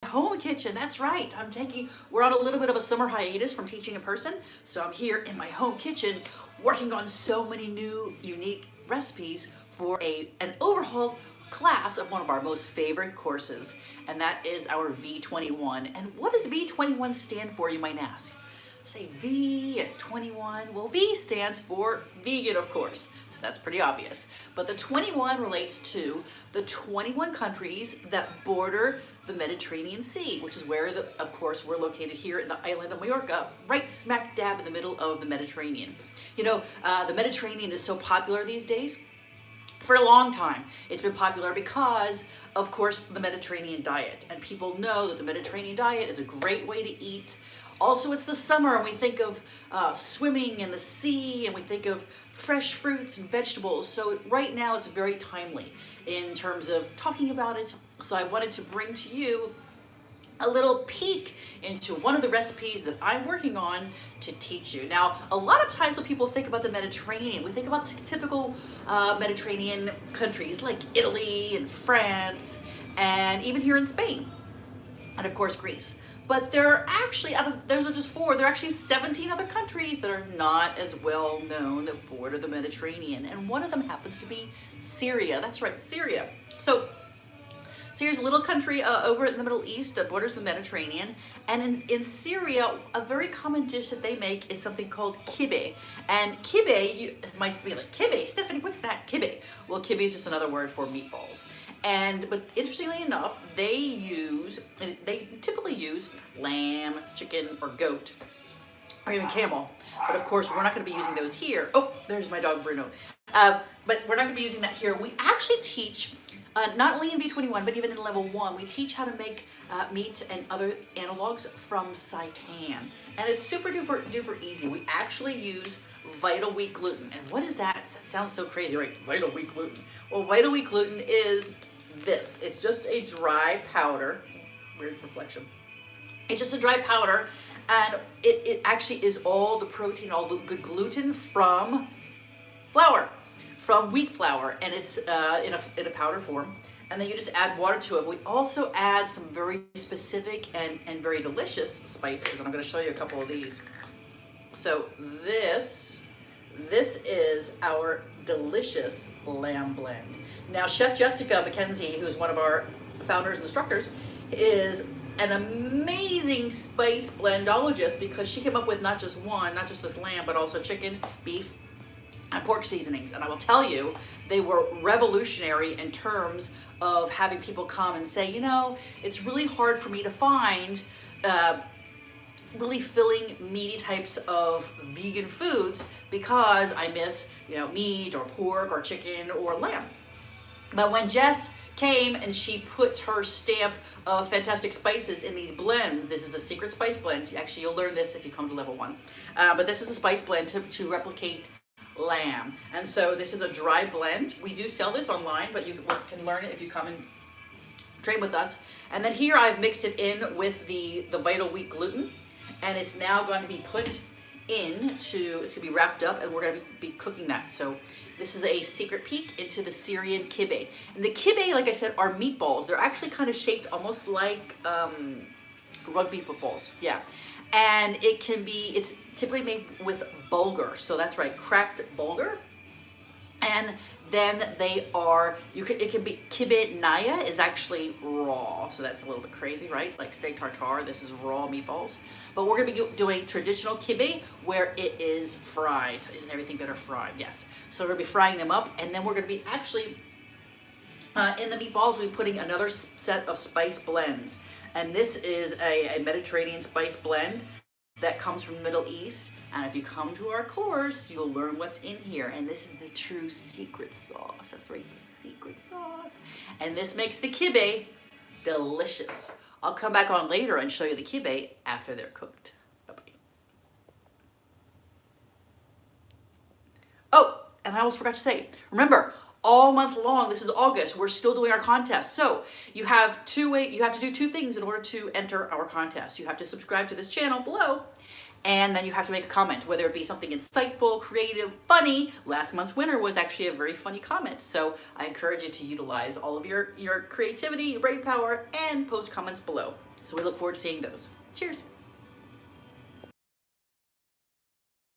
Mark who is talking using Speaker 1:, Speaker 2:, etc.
Speaker 1: home kitchen. That's right. We're on a little bit of a summer hiatus from teaching in person. So I'm here in my home kitchen working on so many new unique recipes for an overhaul class of one of our most favorite courses. And that is our V21. And what does V21 stand for, you might ask? Say V and 21. Well, V stands for vegan, of course. So that's pretty obvious. But the 21 relates to the 21 countries that border the Mediterranean Sea, which is where, of course, we're located here in the island of Mallorca, right smack dab in the middle of the Mediterranean. You know, the Mediterranean is so popular these days. For a long time, it's been popular because, of course, the Mediterranean diet. And people know that the Mediterranean diet is a great way to eat. Also, it's the summer, and we think of swimming in the sea, and we think of fresh fruits and vegetables. So right now, it's very timely in terms of talking about it. So I wanted to bring to you a little peek into one of the recipes that I'm working on to teach you. Now, a lot of times when people think about the Mediterranean, we think about typical Mediterranean countries like Italy and France, and even here in Spain, and of course Greece. But there are actually, those are just four, there are actually 17 other countries that are not as well known that border the Mediterranean. And one of them happens to be Syria. That's right, Syria. So Syria's a little country over in the Middle East that borders the Mediterranean. And in Syria, a very common dish that they make is something called kibbeh. And kibbeh, it might be like, kibbeh, Stephanie, what's that, kibbeh? Well, kibbeh is just another word for meatballs. But interestingly enough, they typically use lamb, chicken, or goat, or even camel. But of course, we're not going to be using those here. Oh, there's my dog Bruno. But we're not going to be using that here. We actually teach, not only in V21, but even in level 1, we teach how to make meat and other analogs from seitan. And it's super duper duper easy. We actually use Vital Wheat gluten. And what is that? It sounds so crazy, right? Vital Wheat gluten. Well, Vital Wheat gluten is this. It's just a dry powder. Weird reflection. It's just a dry powder, and it actually is all the protein, all the good gluten from flour, from wheat flour, and it's in a powder form. And then you just add water to it. We also add some very specific and very delicious spices, and I'm going to show you a couple of these. So this is our delicious lamb blend. Now, Chef Jessica McKenzie, who's one of our founders and instructors, is an amazing spice blendologist because she came up with not just this lamb, but also chicken, beef, and pork seasonings. And I will tell you, they were revolutionary in terms of having people come and say, you know, it's really hard for me to find really filling meaty types of vegan foods because I miss, meat or pork or chicken or lamb. But when Jess came and she put her stamp of fantastic spices in these blends, this is a secret spice blend. Actually, you'll learn this if you come to level 1. But this is a spice blend to replicate lamb. And so this is a dry blend. We do sell this online, but you can learn it if you come and train with us. And then here I've mixed it in with the Vital Wheat gluten. And it's now going to be put it's going to be wrapped up, and we're going to be cooking that. So this is a secret peek into the Syrian kibbeh. And the kibbeh, like I said, are meatballs. They're actually kind of shaped almost like rugby footballs. Yeah. And it's typically made with bulgur. So that's right, cracked bulgur. And then it can be, kibbeh naya is actually raw. So that's a little bit crazy, right? Like steak tartare, this is raw meatballs. But we're gonna be doing traditional kibbeh where it is fried. So isn't everything better fried? Yes. So we're gonna be frying them up, and then we're gonna be actually, in the meatballs, we'll be putting another set of spice blends. And this is a Mediterranean spice blend that comes from the Middle East. And if you come to our course, you'll learn what's in here. And this is the true secret sauce. That's right, the secret sauce. And this makes the kibbeh delicious. I'll come back on later and show you the kibbeh after they're cooked. Bye-bye. Oh, and I almost forgot to say, remember, all month long, this is August, we're still doing our contest. So you have to do 2 things in order to enter our contest. You have to subscribe to this channel below, and then you have to make a comment, whether it be something insightful, creative, funny. Last month's winner was actually a very funny comment. So I encourage you to utilize all of your creativity, your brain power, and post comments below. So we look forward to seeing those. Cheers.